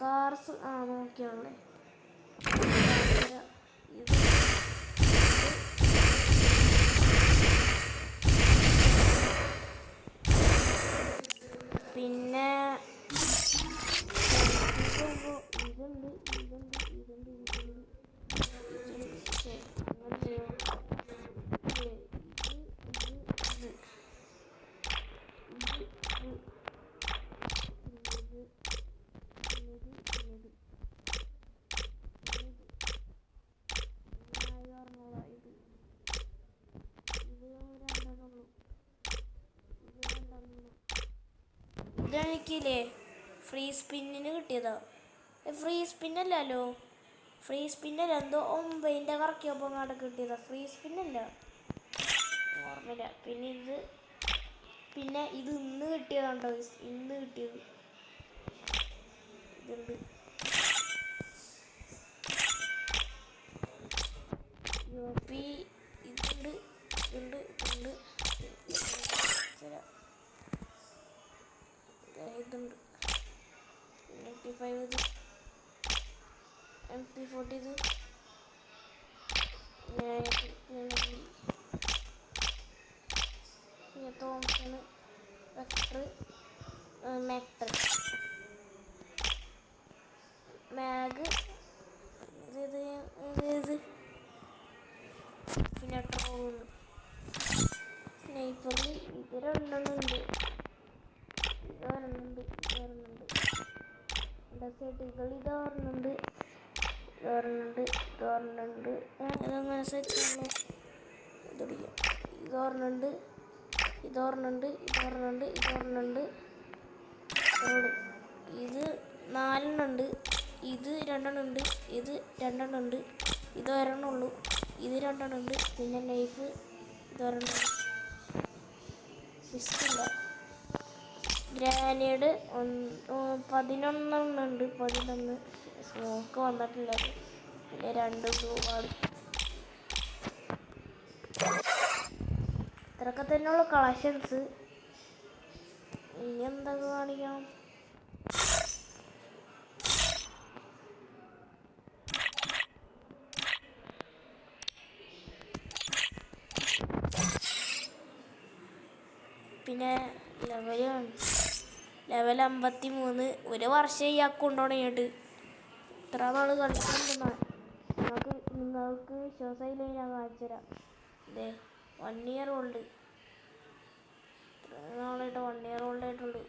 Cars നോക്കിയാണല്ലേ. ഇത് പിന്നെ ഇതുണ്ട് ഇതുണ്ട് ഇതുണ്ട് ഇതുണ്ട് ഇതെനിക്കില്ലേ ഫ്രീ സ്പിന്നിന് കിട്ടിയതാ. ഫ്രീ സ്പിന്നല്ലോ, ഫ്രീ സ്പിന്നല്ല, എന്തോ 9 കറക്കിയപ്പോൾ അങ്ങോട്ട് കിട്ടിയതാ. ഫ്രീ സ്പിന്നല്ല, ഓർമ്മയില്ല. പിന്നെ ഇത് ഇന്ന് കിട്ടിയതാണ്ടോ, ഇന്ന് കിട്ടിയത്. ഇതുണ്ട് ഇതുണ്ട് ഇതുണ്ട് ഇതുണ്ട് ഇതുണ്ട് MP5 ഇത്, MP40 ഇത്, തോംസൺ വെക്ടർ, മെക്ടർ, മാഗ്, പിന്നെ ട്രോൺ, സ്നൈപ്പറിൽ ഇത് രണ്ടെണ്ണുണ്ട്, ഇതൊരെണ്ണുണ്ട്, ഡെസേർട്ടുകൾ ഇതൊരെണ്ണുണ്ട്, ഇതങ്ങനെ സെറ്റ് ആണോ. ഇതൊരെണ്ണുണ്ട്, ഇത് 4 ഇത് 2 ഇത് 2 ഇത് ഒരെണ്ണുള്ളൂ, ഇത് 2 പിന്നെ നൈഫ് ഇതൊരെണ്ണം, ഫിസ്റ്റില്ല. ഗ്രാനേഡ് 11 സ്മോക്ക് വന്നിട്ടില്ല. പിന്നെ 2 ബ്ലൂ വാൾ. ഇത്രയൊക്കെ തന്നെയുള്ള കളക്ഷൻസ്. ഇനി എന്തൊക്കെ കാണിക്കണം? പിന്നെ ലെവൽ 53. 1 വർഷം ഈ അക്കൗണ്ട് തുടങ്ങിയിട്ട്. ഇത്ര നാൾ കളിച്ചിട്ടുണ്ടെന്നാ നിങ്ങൾക്ക് വിശ്വാസമില്ലെങ്കിൽ ഞാൻ കാണിച്ചു തരാം. ഇതേ 1 ഇയർ ഓൾഡ്, ഇത്ര നാളായിട്ട് 1 ഇയർ ഓൾഡ് ആയിട്ടുള്ളൂ.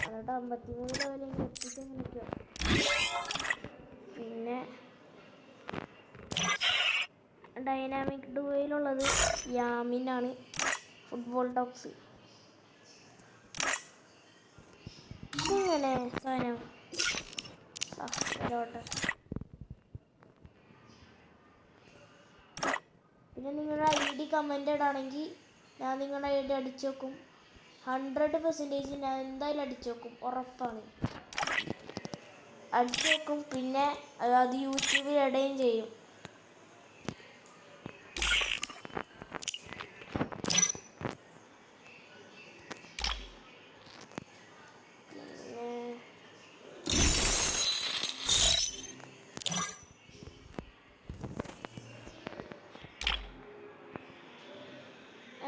എന്നിട്ട് 53 ലെവലിൽ എത്തിയിട്ട് നിൽക്കുക. പിന്നെ ഡൈനാമിക് ഡുവയിലുള്ളത് യാമിനാണ്, ഫുട്ബോൾ ടോക്സ്. ഇങ്ങനെ സാധനം പിന്നെ നിങ്ങളുടെ ID കമൻറ്റഡ് ആണെങ്കിൽ ഞാൻ നിങ്ങളുടെ ID അടിച്ചു വെക്കും. 100% ഞാൻ എന്തായാലും അടിച്ചു വെക്കും, ഉറപ്പാണ്. അടിച്ചു വെക്കും. പിന്നെ അത് യൂട്യൂബിൽ ഇടുകയും ചെയ്യും.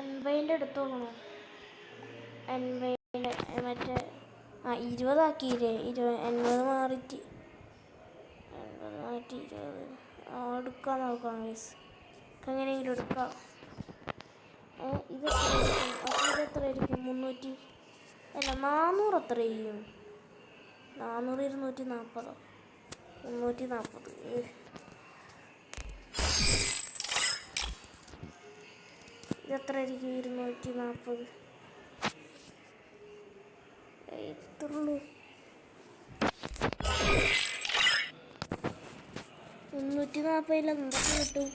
എൺപതിൻ്റെ എടുത്ത് നോക്കണോ? 80 മറ്റേ 20 ആക്കിയില്ലേ? 80 മാറിയിട്ട് 20 എടുക്കാൻ നോക്കാം ഗൈസ്. എങ്ങനെയെങ്കിലും എടുക്കാം. ഇതെത്രയായിരിക്കും? 300 അല്ല 400 എത്രയായിരിക്കും? 400 240 340. ഇതെത്രയായിരിക്കും? 240. എത്രയുള്ളൂ? 340 എന്തൊക്കെ കിട്ടും?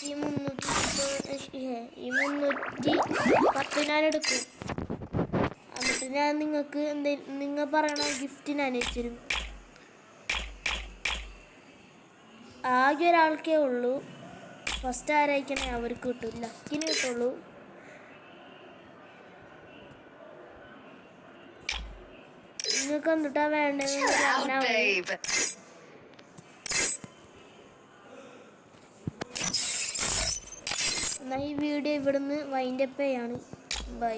ഈ 310 ഞാൻ എടുക്കും. എന്നിട്ട് ഞാൻ നിങ്ങൾക്ക് നിങ്ങൾ പറയണ ഗിഫ്റ്റ് ഞാൻ അയച്ചുതരും. ആകെ ഒരാൾക്കേ ഉള്ളൂ. ഫസ്റ്റ് ആരായിക്കണേ അവർക്ക് കിട്ടും, ലക്കിന് കിട്ടുള്ളൂ. നിങ്ങൾക്ക് എന്തുട്ടാ വേണ്ടതെന്ന് പറഞ്ഞാൽ മതി. എന്നാൽ ഈ വീഡിയോ ഇവിടുന്ന് വൈൻഡപ്പ് ചെയ്യാണ്. ബൈ.